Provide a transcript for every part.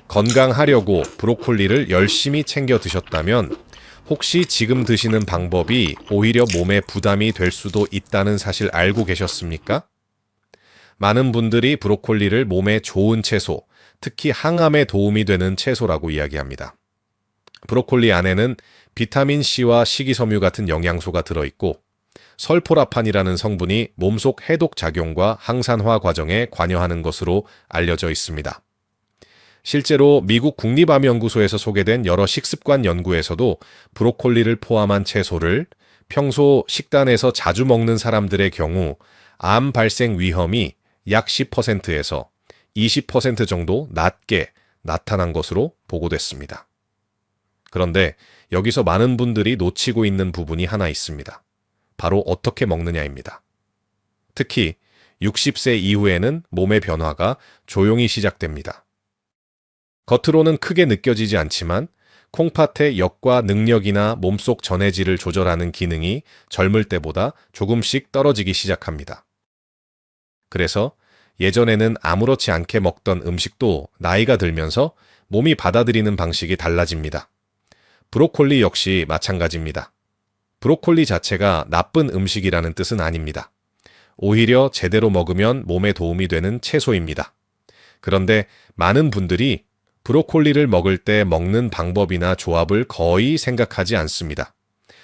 건강하려고 브로콜리를 열심히 챙겨 드셨다면 혹시 지금 드시는 방법이 오히려 몸에 부담이 될 수도 있다는 사실 알고 계셨습니까? 많은 분들이 브로콜리를 몸에 좋은 채소, 특히 항암에 도움이 되는 채소라고 이야기합니다. 브로콜리 안에는 비타민C와 식이섬유 같은 영양소가 들어있고 설포라판이라는 성분이 몸속 해독 작용과 항산화 과정에 관여하는 것으로 알려져 있습니다. 실제로 미국 국립암연구소에서 소개된 여러 식습관 연구에서도 브로콜리를 포함한 채소를 평소 식단에서 자주 먹는 사람들의 경우 암 발생 위험이 약 10%에서 20% 정도 낮게 나타난 것으로 보고됐습니다. 그런데 여기서 많은 분들이 놓치고 있는 부분이 하나 있습니다. 바로 어떻게 먹느냐입니다. 특히 60세 이후에는 몸의 변화가 조용히 시작됩니다. 겉으로는 크게 느껴지지 않지만 콩팥의 역과 능력이나 몸속 전해질을 조절하는 기능이 젊을 때보다 조금씩 떨어지기 시작합니다. 그래서 예전에는 아무렇지 않게 먹던 음식도 나이가 들면서 몸이 받아들이는 방식이 달라집니다. 브로콜리 역시 마찬가지입니다. 브로콜리 자체가 나쁜 음식이라는 뜻은 아닙니다. 오히려 제대로 먹으면 몸에 도움이 되는 채소입니다. 그런데 많은 분들이 브로콜리를 먹을 때 먹는 방법이나 조합을 거의 생각하지 않습니다.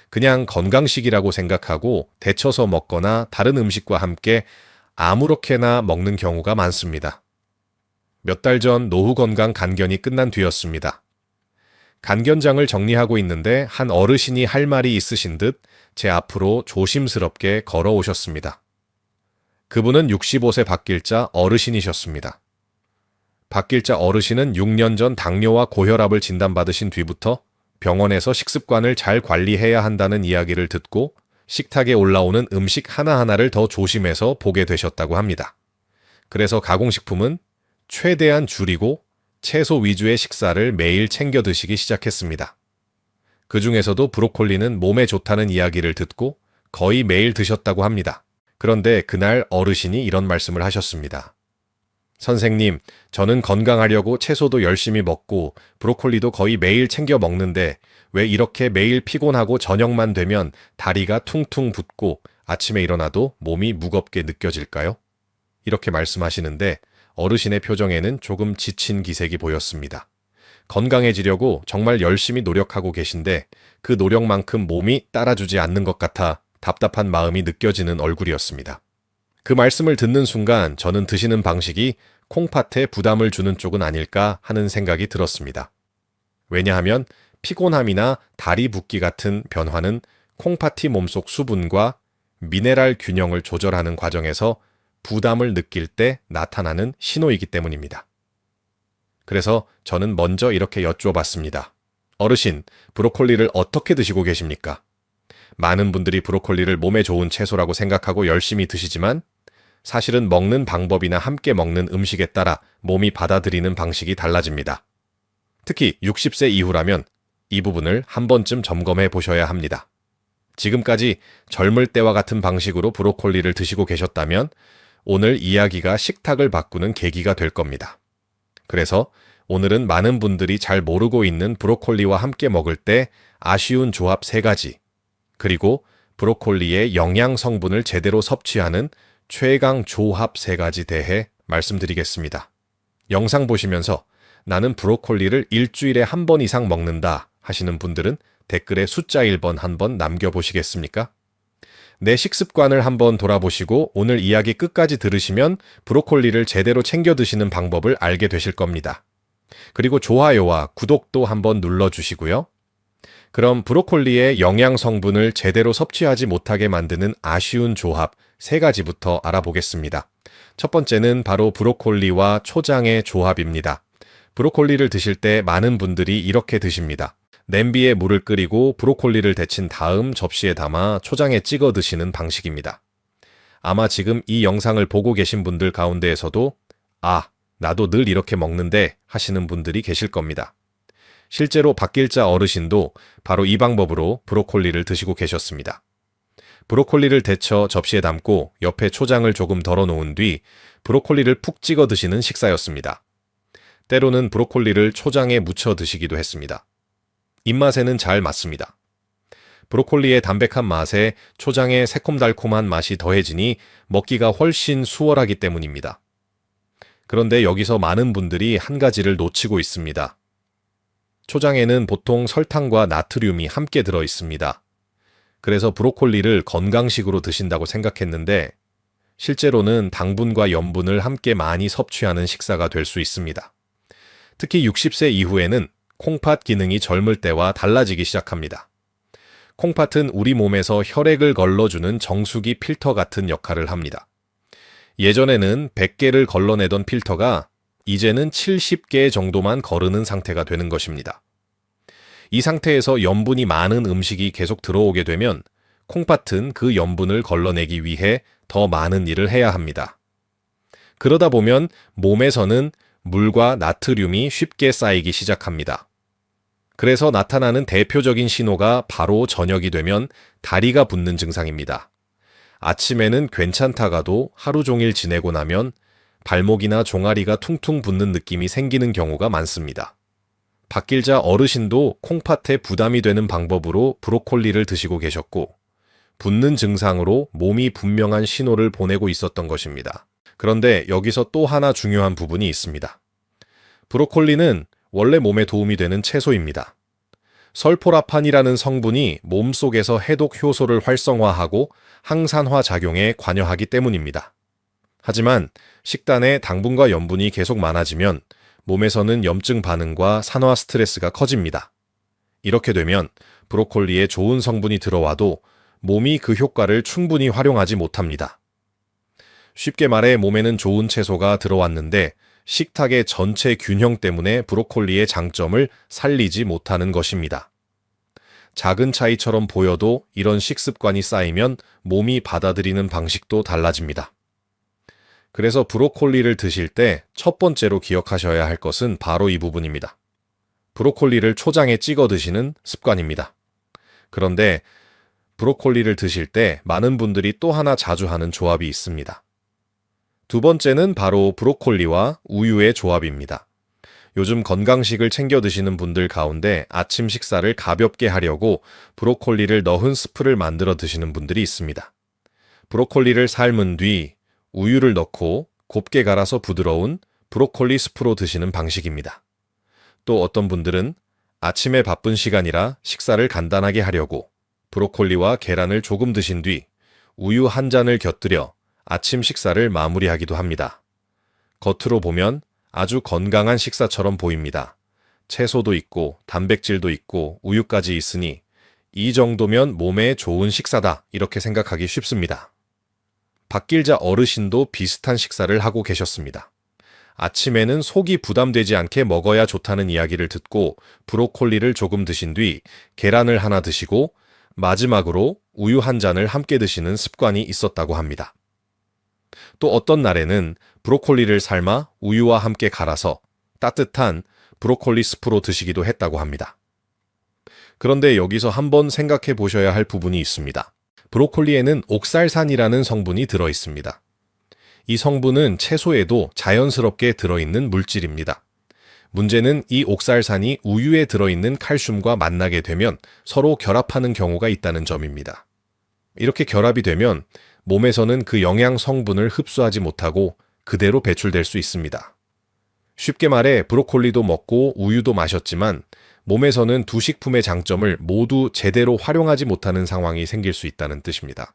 그냥 건강식이라고 생각하고 데쳐서 먹거나 다른 음식과 함께 아무렇게나 먹는 경우가 많습니다. 몇 달 전 노후 건강 간견이 끝난 뒤였습니다. 간견장을 정리하고 있는데 한 어르신이 할 말이 있으신 듯 제 앞으로 조심스럽게 걸어오셨습니다. 그분은 65세 박길자 어르신이셨습니다. 박길자 어르신은 6년 전 당뇨와 고혈압을 진단받으신 뒤부터 병원에서 식습관을 잘 관리해야 한다는 이야기를 듣고 식탁에 올라오는 음식 하나하나를 더 조심해서 보게 되셨다고 합니다. 그래서 가공식품은 최대한 줄이고 채소 위주의 식사를 매일 챙겨 드시기 시작했습니다. 그 중에서도 브로콜리는 몸에 좋다는 이야기를 듣고 거의 매일 드셨다고 합니다. 그런데 그날 어르신이 이런 말씀을 하셨습니다. 선생님, 저는 건강하려고 채소도 열심히 먹고 브로콜리도 거의 매일 챙겨 먹는데 왜 이렇게 매일 피곤하고 저녁만 되면 다리가 퉁퉁 붓고 아침에 일어나도 몸이 무겁게 느껴질까요? 이렇게 말씀하시는데 어르신의 표정에는 조금 지친 기색이 보였습니다. 건강해지려고 정말 열심히 노력하고 계신데 그 노력만큼 몸이 따라주지 않는 것 같아 답답한 마음이 느껴지는 얼굴이었습니다. 그 말씀을 듣는 순간 저는 드시는 방식이 콩팥에 부담을 주는 쪽은 아닐까 하는 생각이 들었습니다. 왜냐하면 피곤함이나 다리 붓기 같은 변화는 콩팥이 몸속 수분과 미네랄 균형을 조절하는 과정에서 부담을 느낄 때 나타나는 신호이기 때문입니다. 그래서 저는 먼저 이렇게 여쭈어봤습니다. 어르신, 브로콜리를 어떻게 드시고 계십니까? 많은 분들이 브로콜리를 몸에 좋은 채소라고 생각하고 열심히 드시지만 사실은 먹는 방법이나 함께 먹는 음식에 따라 몸이 받아들이는 방식이 달라집니다. 특히 60세 이후라면 이 부분을 한 번쯤 점검해 보셔야 합니다. 지금까지 젊을 때와 같은 방식으로 브로콜리를 드시고 계셨다면 오늘 이야기가 식탁을 바꾸는 계기가 될 겁니다. 그래서 오늘은 많은 분들이 잘 모르고 있는 브로콜리와 함께 먹을 때 아쉬운 조합 3가지, 그리고 브로콜리의 영양 성분을 제대로 섭취하는 최강 조합 3가지 대해 말씀드리겠습니다. 영상 보시면서 나는 브로콜리를 일주일에 한 번 이상 먹는다 하시는 분들은 댓글에 숫자 1번 한번 남겨보시겠습니까? 내 식습관을 한번 돌아보시고 오늘 이야기 끝까지 들으시면 브로콜리를 제대로 챙겨 드시는 방법을 알게 되실 겁니다. 그리고 좋아요와 구독도 한번 눌러주시고요. 그럼 브로콜리의 영양 성분을 제대로 섭취하지 못하게 만드는 아쉬운 조합 3가지부터 알아보겠습니다. 첫 번째는 바로 브로콜리와 초장의 조합입니다. 브로콜리를 드실 때 많은 분들이 이렇게 드십니다. 냄비에 물을 끓이고 브로콜리를 데친 다음 접시에 담아 초장에 찍어 드시는 방식입니다. 아마 지금 이 영상을 보고 계신 분들 가운데에서도 나도 늘 이렇게 먹는데 하시는 분들이 계실 겁니다. 실제로 박길자 어르신도 바로 이 방법으로 브로콜리를 드시고 계셨습니다. 브로콜리를 데쳐 접시에 담고 옆에 초장을 조금 덜어 놓은 뒤 브로콜리를 푹 찍어 드시는 식사였습니다. 때로는 브로콜리를 초장에 무쳐 드시기도 했습니다. 입맛에는 잘 맞습니다. 브로콜리의 담백한 맛에 초장의 새콤달콤한 맛이 더해지니 먹기가 훨씬 수월하기 때문입니다. 그런데 여기서 많은 분들이 한 가지를 놓치고 있습니다. 초장에는 보통 설탕과 나트륨이 함께 들어 있습니다. 그래서 브로콜리를 건강식으로 드신다고 생각했는데 실제로는 당분과 염분을 함께 많이 섭취하는 식사가 될 수 있습니다. 특히 60세 이후에는 콩팥 기능이 젊을 때와 달라지기 시작합니다. 콩팥은 우리 몸에서 혈액을 걸러주는 정수기 필터 같은 역할을 합니다. 예전에는 100개를 걸러내던 필터가 이제는 70개 정도만 거르는 상태가 되는 것입니다. 이 상태에서 염분이 많은 음식이 계속 들어오게 되면 콩팥은 그 염분을 걸러내기 위해 더 많은 일을 해야 합니다. 그러다 보면 몸에서는 물과 나트륨이 쉽게 쌓이기 시작합니다. 그래서 나타나는 대표적인 신호가 바로 저녁이 되면 다리가 붓는 증상입니다. 아침에는 괜찮다가도 하루 종일 지내고 나면 발목이나 종아리가 퉁퉁 붓는 느낌이 생기는 경우가 많습니다. 박길자 어르신도 콩팥에 부담이 되는 방법으로 브로콜리를 드시고 계셨고 붓는 증상으로 몸이 분명한 신호를 보내고 있었던 것입니다. 그런데 여기서 또 하나 중요한 부분이 있습니다. 브로콜리는 원래 몸에 도움이 되는 채소입니다. 설포라판이라는 성분이 몸속에서 해독 효소를 활성화하고 항산화 작용에 관여하기 때문입니다. 하지만 식단에 당분과 염분이 계속 많아지면 몸에서는 염증 반응과 산화 스트레스가 커집니다. 이렇게 되면 브로콜리에 좋은 성분이 들어와도 몸이 그 효과를 충분히 활용하지 못합니다. 쉽게 말해 몸에는 좋은 채소가 들어왔는데 식탁의 전체 균형 때문에 브로콜리의 장점을 살리지 못하는 것입니다. 작은 차이처럼 보여도 이런 식습관이 쌓이면 몸이 받아들이는 방식도 달라집니다. 그래서 브로콜리를 드실 때 첫 번째로 기억하셔야 할 것은 바로 이 부분입니다. 브로콜리를 초장에 찍어 드시는 습관입니다. 그런데 브로콜리를 드실 때 많은 분들이 또 하나 자주 하는 조합이 있습니다. 두 번째는 바로 브로콜리와 우유의 조합입니다. 요즘 건강식을 챙겨 드시는 분들 가운데 아침 식사를 가볍게 하려고 브로콜리를 넣은 스프를 만들어 드시는 분들이 있습니다. 브로콜리를 삶은 뒤 우유를 넣고 곱게 갈아서 부드러운 브로콜리 스프로 드시는 방식입니다. 또 어떤 분들은 아침에 바쁜 시간이라 식사를 간단하게 하려고 브로콜리와 계란을 조금 드신 뒤 우유 한 잔을 곁들여 아침 식사를 마무리하기도 합니다. 겉으로 보면 아주 건강한 식사처럼 보입니다. 채소도 있고 단백질도 있고 우유까지 있으니 이 정도면 몸에 좋은 식사다 이렇게 생각하기 쉽습니다. 박길자 어르신도 비슷한 식사를 하고 계셨습니다. 아침에는 속이 부담되지 않게 먹어야 좋다는 이야기를 듣고 브로콜리를 조금 드신 뒤 계란을 하나 드시고 마지막으로 우유 한 잔을 함께 드시는 습관이 있었다고 합니다. 또 어떤 날에는 브로콜리를 삶아 우유와 함께 갈아서 따뜻한 브로콜리 스프로 드시기도 했다고 합니다. 그런데 여기서 한번 생각해 보셔야 할 부분이 있습니다. 브로콜리에는 옥살산이라는 성분이 들어 있습니다. 이 성분은 채소에도 자연스럽게 들어있는 물질입니다. 문제는 이 옥살산이 우유에 들어있는 칼슘과 만나게 되면 서로 결합하는 경우가 있다는 점입니다. 이렇게 결합이 되면 몸에서는 그 영양 성분을 흡수하지 못하고 그대로 배출될 수 있습니다. 쉽게 말해 브로콜리도 먹고 우유도 마셨지만 몸에서는 두 식품의 장점을 모두 제대로 활용하지 못하는 상황이 생길 수 있다는 뜻입니다.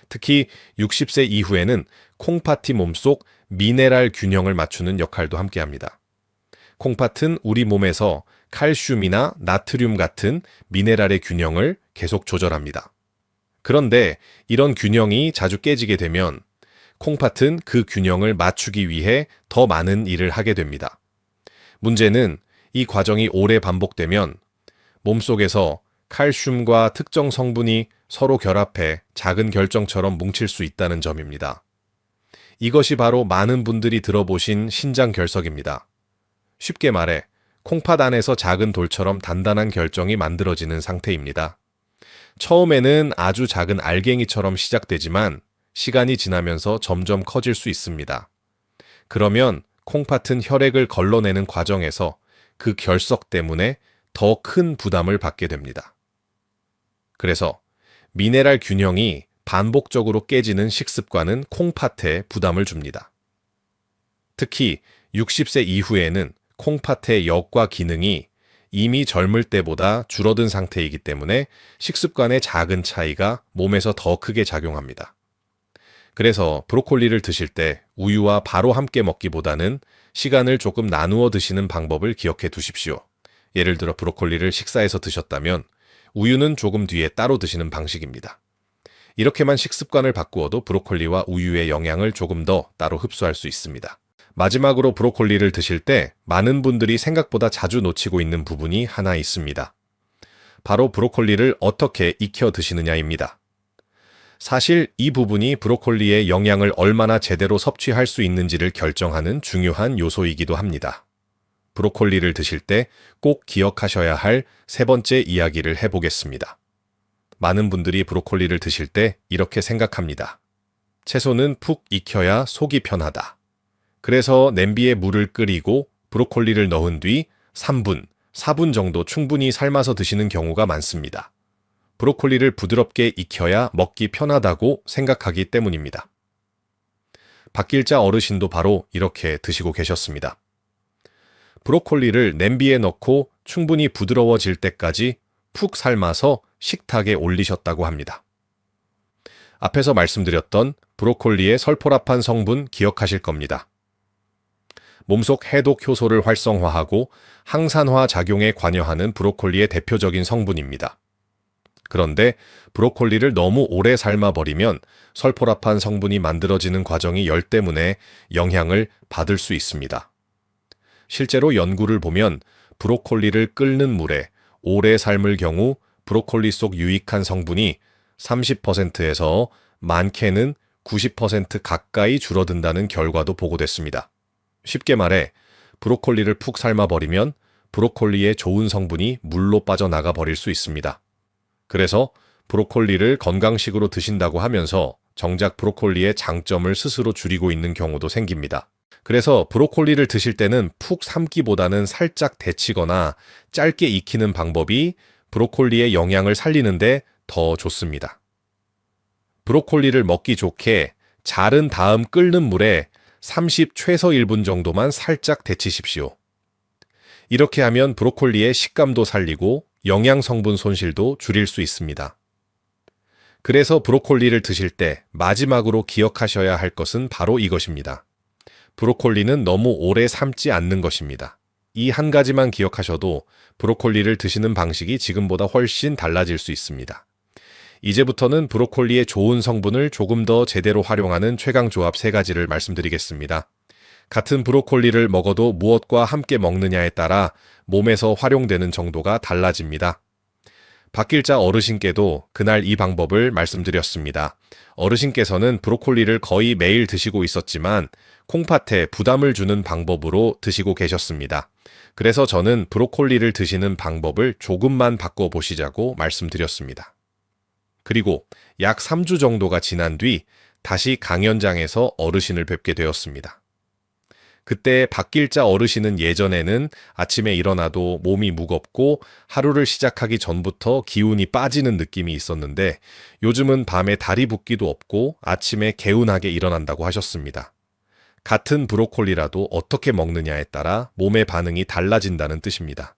특히 60세 이후에는 콩팥이 몸속 미네랄 균형을 맞추는 역할도 함께합니다. 콩팥은 우리 몸에서 칼슘이나 나트륨 같은 미네랄의 균형을 계속 조절합니다. 그런데 이런 균형이 자주 깨지게 되면 콩팥은 그 균형을 맞추기 위해 더 많은 일을 하게 됩니다. 문제는 이 과정이 오래 반복되면 몸속에서 칼슘과 특정 성분이 서로 결합해 작은 결정처럼 뭉칠 수 있다는 점입니다. 이것이 바로 많은 분들이 들어보신 신장결석입니다. 쉽게 말해 콩팥 안에서 작은 돌처럼 단단한 결정이 만들어지는 상태입니다. 처음에는 아주 작은 알갱이처럼 시작되지만 시간이 지나면서 점점 커질 수 있습니다. 그러면 콩팥은 혈액을 걸러내는 과정에서 그 결석 때문에 더 큰 부담을 받게 됩니다. 그래서 미네랄 균형이 반복적으로 깨지는 식습관은 콩팥에 부담을 줍니다. 특히 60세 이후에는 콩팥의 역과 기능이 이미 젊을 때보다 줄어든 상태이기 때문에 식습관의 작은 차이가 몸에서 더 크게 작용합니다. 그래서 브로콜리를 드실 때 우유와 바로 함께 먹기보다는 시간을 조금 나누어 드시는 방법을 기억해 두십시오. 예를 들어 브로콜리를 식사해서 드셨다면 우유는 조금 뒤에 따로 드시는 방식입니다. 이렇게만 식습관을 바꾸어도 브로콜리와 우유의 영양을 조금 더 따로 흡수할 수 있습니다. 마지막으로 브로콜리를 드실 때 많은 분들이 생각보다 자주 놓치고 있는 부분이 하나 있습니다. 바로 브로콜리를 어떻게 익혀 드시느냐입니다. 사실 이 부분이 브로콜리의 영양을 얼마나 제대로 섭취할 수 있는지를 결정하는 중요한 요소이기도 합니다. 브로콜리를 드실 때 꼭 기억하셔야 할 세 번째 이야기를 해보겠습니다. 많은 분들이 브로콜리를 드실 때 이렇게 생각합니다. 채소는 푹 익혀야 속이 편하다. 그래서 냄비에 물을 끓이고 브로콜리를 넣은 뒤 3분, 4분 정도 충분히 삶아서 드시는 경우가 많습니다. 브로콜리를 부드럽게 익혀야 먹기 편하다고 생각하기 때문입니다. 박길자 어르신도 바로 이렇게 드시고 계셨습니다. 브로콜리를 냄비에 넣고 충분히 부드러워질 때까지 푹 삶아서 식탁에 올리셨다고 합니다. 앞에서 말씀드렸던 브로콜리의 설포라판 성분 기억하실 겁니다. 몸속 해독 효소를 활성화하고 항산화 작용에 관여하는 브로콜리의 대표적인 성분입니다. 그런데 브로콜리를 너무 오래 삶아버리면 설포라판 성분이 만들어지는 과정이 열 때문에 영향을 받을 수 있습니다. 실제로 연구를 보면 브로콜리를 끓는 물에 오래 삶을 경우 브로콜리 속 유익한 성분이 30%에서 많게는 90% 가까이 줄어든다는 결과도 보고됐습니다. 쉽게 말해 브로콜리를 푹 삶아버리면 브로콜리의 좋은 성분이 물로 빠져나가 버릴 수 있습니다. 그래서 브로콜리를 건강식으로 드신다고 하면서 정작 브로콜리의 장점을 스스로 줄이고 있는 경우도 생깁니다. 그래서 브로콜리를 드실 때는 푹 삶기보다는 살짝 데치거나 짧게 익히는 방법이 브로콜리의 영양을 살리는데 더 좋습니다. 브로콜리를 먹기 좋게 자른 다음 끓는 물에 30 최소 1분 정도만 살짝 데치십시오. 이렇게 하면 브로콜리의 식감도 살리고 영양 성분 손실도 줄일 수 있습니다. 그래서 브로콜리를 드실 때 마지막으로 기억하셔야 할 것은 바로 이것입니다. 브로콜리는 너무 오래 삶지 않는 것입니다. 이 한 가지만 기억하셔도 브로콜리를 드시는 방식이 지금보다 훨씬 달라질 수 있습니다. 이제부터는 브로콜리의 좋은 성분을 조금 더 제대로 활용하는 최강조합 3가지를 말씀드리겠습니다. 같은 브로콜리를 먹어도 무엇과 함께 먹느냐에 따라 몸에서 활용되는 정도가 달라집니다. 박길자 어르신께도 그날 이 방법을 말씀드렸습니다. 어르신께서는 브로콜리를 거의 매일 드시고 있었지만 콩팥에 부담을 주는 방법으로 드시고 계셨습니다. 그래서 저는 브로콜리를 드시는 방법을 조금만 바꿔보시자고 말씀드렸습니다. 그리고 약 3주 정도가 지난 뒤 다시 강연장에서 어르신을 뵙게 되었습니다. 그때 박길자 어르신은 예전에는 아침에 일어나도 몸이 무겁고 하루를 시작하기 전부터 기운이 빠지는 느낌이 있었는데 요즘은 밤에 다리 붓기도 없고 아침에 개운하게 일어난다고 하셨습니다. 같은 브로콜리라도 어떻게 먹느냐에 따라 몸의 반응이 달라진다는 뜻입니다.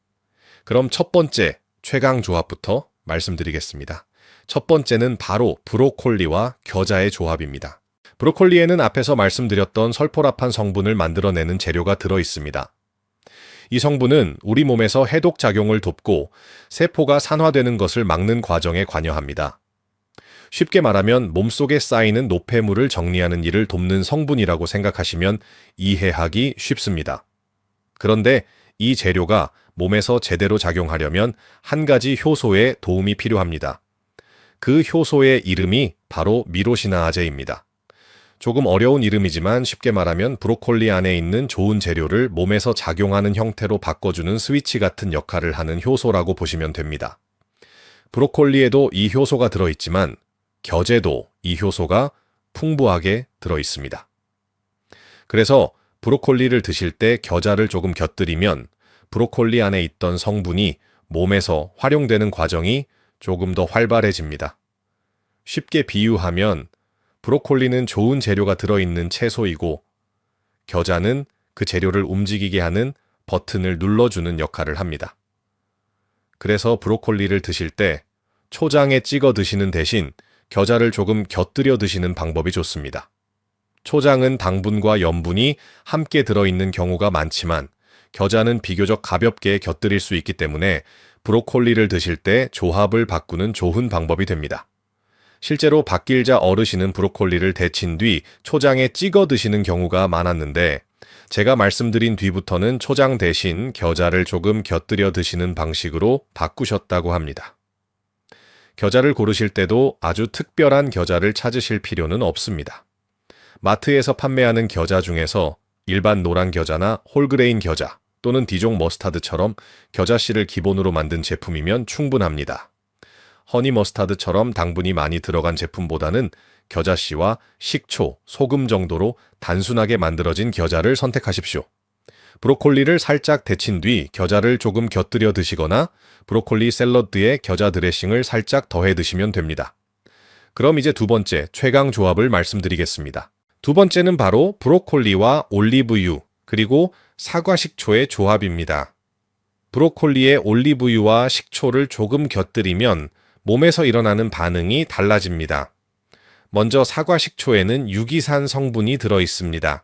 그럼 첫 번째 최강 조합부터 말씀드리겠습니다. 첫 번째는 바로 브로콜리와 겨자의 조합입니다. 브로콜리에는 앞에서 말씀드렸던 설포라판 성분을 만들어내는 재료가 들어있습니다. 이 성분은 우리 몸에서 해독 작용을 돕고 세포가 산화되는 것을 막는 과정에 관여합니다. 쉽게 말하면 몸속에 쌓이는 노폐물을 정리하는 일을 돕는 성분이라고 생각하시면 이해하기 쉽습니다. 그런데 이 재료가 몸에서 제대로 작용하려면 한 가지 효소에 도움이 필요합니다. 그 효소의 이름이 바로 미로시나아제입니다. 조금 어려운 이름이지만 쉽게 말하면 브로콜리 안에 있는 좋은 재료를 몸에서 작용하는 형태로 바꿔주는 스위치 같은 역할을 하는 효소라고 보시면 됩니다. 브로콜리에도 이 효소가 들어있지만 겨제도 이 효소가 풍부하게 들어있습니다. 그래서 브로콜리를 드실 때 겨자를 조금 곁들이면 브로콜리 안에 있던 성분이 몸에서 활용되는 과정이 조금 더 활발해집니다. 쉽게 비유하면 브로콜리는 좋은 재료가 들어있는 채소이고 겨자는 그 재료를 움직이게 하는 버튼을 눌러주는 역할을 합니다. 그래서 브로콜리를 드실 때 초장에 찍어 드시는 대신 겨자를 조금 곁들여 드시는 방법이 좋습니다. 초장은 당분과 염분이 함께 들어있는 경우가 많지만 겨자는 비교적 가볍게 곁들일 수 있기 때문에 브로콜리를 드실 때 조합을 바꾸는 좋은 방법이 됩니다. 실제로 박길자 어르신은 브로콜리를 데친 뒤 초장에 찍어 드시는 경우가 많았는데 제가 말씀드린 뒤부터는 초장 대신 겨자를 조금 곁들여 드시는 방식으로 바꾸셨다고 합니다. 겨자를 고르실 때도 아주 특별한 겨자를 찾으실 필요는 없습니다. 마트에서 판매하는 겨자 중에서 일반 노란 겨자나 홀그레인 겨자 또는 디종 머스타드처럼 겨자씨를 기본으로 만든 제품이면 충분합니다. 허니 머스타드처럼 당분이 많이 들어간 제품보다는 겨자씨와 식초, 소금 정도로 단순하게 만들어진 겨자를 선택하십시오. 브로콜리를 살짝 데친 뒤 겨자를 조금 곁들여 드시거나 브로콜리 샐러드에 겨자 드레싱을 살짝 더해 드시면 됩니다. 그럼 이제 두 번째 최강 조합을 말씀드리겠습니다. 두 번째는 바로 브로콜리와 올리브유 그리고 사과 식초의 조합입니다. 브로콜리에 올리브유와 식초를 조금 곁들이면 몸에서 일어나는 반응이 달라집니다. 먼저 사과 식초에는 유기산 성분이 들어 있습니다.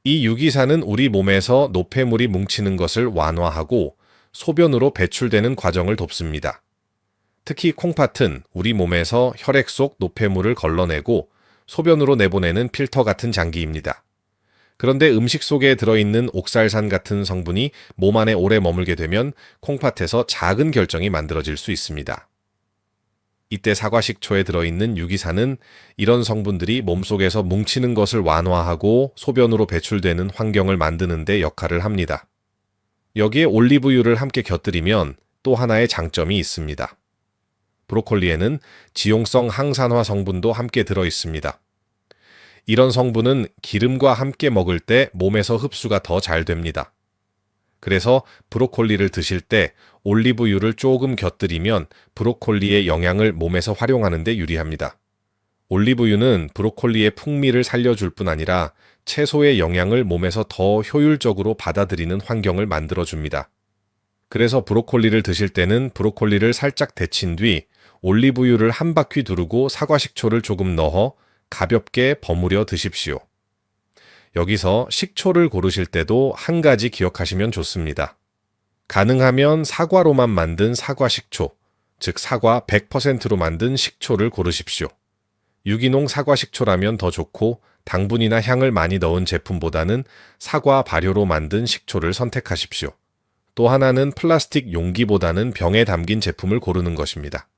이 유기산은 우리 몸에서 노폐물이 뭉치는 것을 완화하고 소변으로 배출되는 과정을 돕습니다. 특히 콩팥은 우리 몸에서 혈액 속 노폐물을 걸러내고 소변으로 내보내는 필터 같은 장기입니다. 그런데 음식 속에 들어있는 옥살산 같은 성분이 몸 안에 오래 머물게 되면 콩팥에서 작은 결정이 만들어질 수 있습니다. 이때 사과식초에 들어있는 유기산은 이런 성분들이 몸속에서 뭉치는 것을 완화하고 소변으로 배출되는 환경을 만드는 데 역할을 합니다. 여기에 올리브유를 함께 곁들이면 또 하나의 장점이 있습니다. 브로콜리에는 지용성 항산화 성분도 함께 들어 있습니다. 이런 성분은 기름과 함께 먹을 때 몸에서 흡수가 더 잘 됩니다. 그래서 브로콜리를 드실 때 올리브유를 조금 곁들이면 브로콜리의 영양을 몸에서 활용하는 데 유리합니다. 올리브유는 브로콜리의 풍미를 살려줄 뿐 아니라 채소의 영양을 몸에서 더 효율적으로 받아들이는 환경을 만들어줍니다. 그래서 브로콜리를 드실 때는 브로콜리를 살짝 데친 뒤 올리브유를 한 바퀴 두르고 사과식초를 조금 넣어 가볍게 버무려 드십시오. 여기서 식초를 고르실 때도 한 가지 기억하시면 좋습니다. 가능하면 사과로만 만든 사과식초, 즉 사과 100%로 만든 식초를 고르십시오. 유기농 사과식초라면 더 좋고 당분이나 향을 많이 넣은 제품보다는 사과 발효로 만든 식초를 선택하십시오. 또 하나는 플라스틱 용기보다는 병에 담긴 제품을 고르는 것입니다.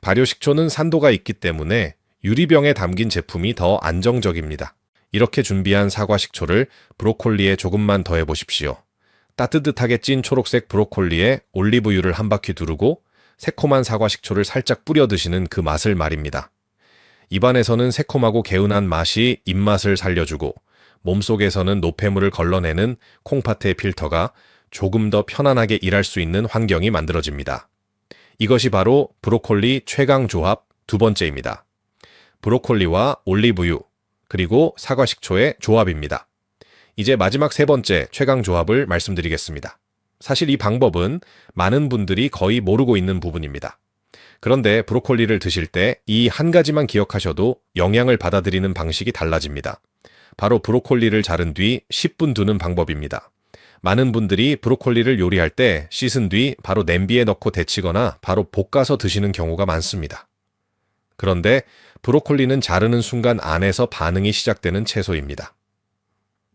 발효식초는 산도가 있기 때문에 유리병에 담긴 제품이 더 안정적입니다. 이렇게 준비한 사과식초를 브로콜리에 조금만 더해 보십시오. 따뜻하게 찐 초록색 브로콜리에 올리브유를 한 바퀴 두르고 새콤한 사과식초를 살짝 뿌려 드시는 그 맛을 말입니다. 입안에서는 새콤하고 개운한 맛이 입맛을 살려주고 몸속에서는 노폐물을 걸러내는 콩팥의 필터가 조금 더 편안하게 일할 수 있는 환경이 만들어집니다. 이것이 바로 브로콜리 최강 조합 두 번째입니다. 브로콜리와 올리브유 그리고 사과식초의 조합입니다. 이제 마지막 세 번째 최강 조합을 말씀드리겠습니다. 사실 이 방법은 많은 분들이 거의 모르고 있는 부분입니다. 그런데 브로콜리를 드실 때 이 한 가지만 기억하셔도 영양을 받아들이는 방식이 달라집니다. 바로 브로콜리를 자른 뒤 10분 두는 방법입니다. 많은 분들이 브로콜리를 요리할 때 씻은 뒤 바로 냄비에 넣고 데치거나 바로 볶아서 드시는 경우가 많습니다. 그런데 브로콜리는 자르는 순간 안에서 반응이 시작되는 채소입니다.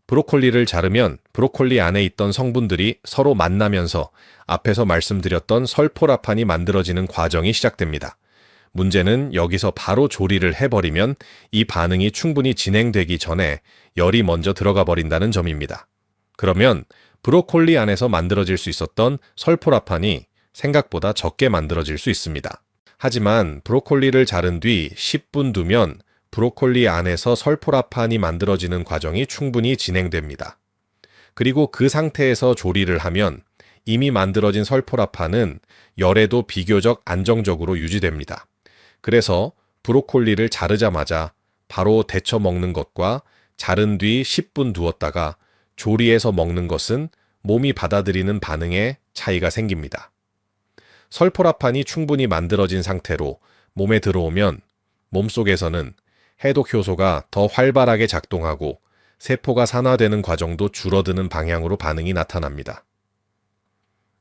브로콜리를 자르면 브로콜리 안에 있던 성분들이 서로 만나면서 앞에서 말씀드렸던 설포라판이 만들어지는 과정이 시작됩니다. 문제는 여기서 바로 조리를 해버리면 이 반응이 충분히 진행되기 전에 열이 먼저 들어가 버린다는 점입니다. 그러면 브로콜리 안에서 만들어질 수 있었던 설포라판이 생각보다 적게 만들어질 수 있습니다. 하지만 브로콜리를 자른 뒤 10분 두면 브로콜리 안에서 설포라판이 만들어지는 과정이 충분히 진행됩니다. 그리고 그 상태에서 조리를 하면 이미 만들어진 설포라판은 열에도 비교적 안정적으로 유지됩니다. 그래서 브로콜리를 자르자마자 바로 데쳐 먹는 것과 자른 뒤 10분 두었다가 조리해서 먹는 것은 몸이 받아들이는 반응에 차이가 생깁니다. 설포라판이 충분히 만들어진 상태로 몸에 들어오면 몸속에서는 해독 효소가 더 활발하게 작동하고 세포가 산화되는 과정도 줄어드는 방향으로 반응이 나타납니다.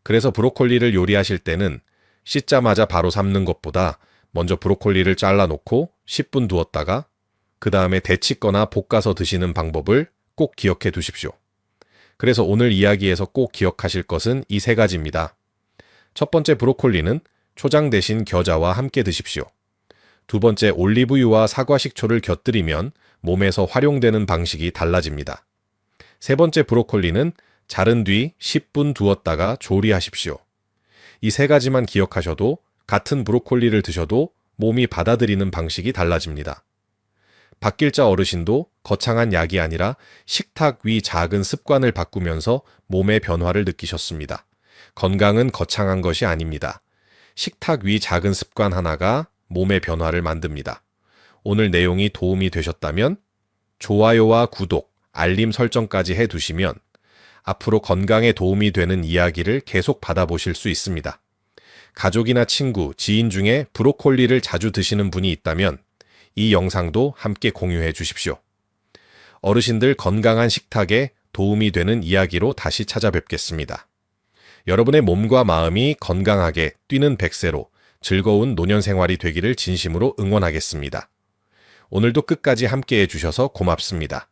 그래서 브로콜리를 요리하실 때는 씻자마자 바로 삶는 것보다 먼저 브로콜리를 잘라놓고 10분 두었다가 그 다음에 데치거나 볶아서 드시는 방법을 꼭 기억해 두십시오. 그래서 오늘 이야기에서 꼭 기억하실 것은 이 세 가지입니다. 첫 번째, 브로콜리는 초장 대신 겨자와 함께 드십시오. 두 번째, 올리브유와 사과식초를 곁들이면 몸에서 활용되는 방식이 달라집니다. 세 번째, 브로콜리는 자른 뒤 10분 두었다가 조리하십시오. 이 세 가지만 기억하셔도 같은 브로콜리를 드셔도 몸이 받아들이는 방식이 달라집니다. 박길자 어르신도 거창한 약이 아니라 식탁 위 작은 습관을 바꾸면서 몸의 변화를 느끼셨습니다. 건강은 거창한 것이 아닙니다. 식탁 위 작은 습관 하나가 몸의 변화를 만듭니다. 오늘 내용이 도움이 되셨다면 좋아요와 구독, 알림 설정까지 해두시면 앞으로 건강에 도움이 되는 이야기를 계속 받아보실 수 있습니다. 가족이나 친구, 지인 중에 브로콜리를 자주 드시는 분이 있다면 이 영상도 함께 공유해 주십시오. 어르신들 건강한 식탁에 도움이 되는 이야기로 다시 찾아뵙겠습니다. 여러분의 몸과 마음이 건강하게 뛰는 100세로 즐거운 노년 생활이 되기를 진심으로 응원하겠습니다. 오늘도 끝까지 함께 해주셔서 고맙습니다.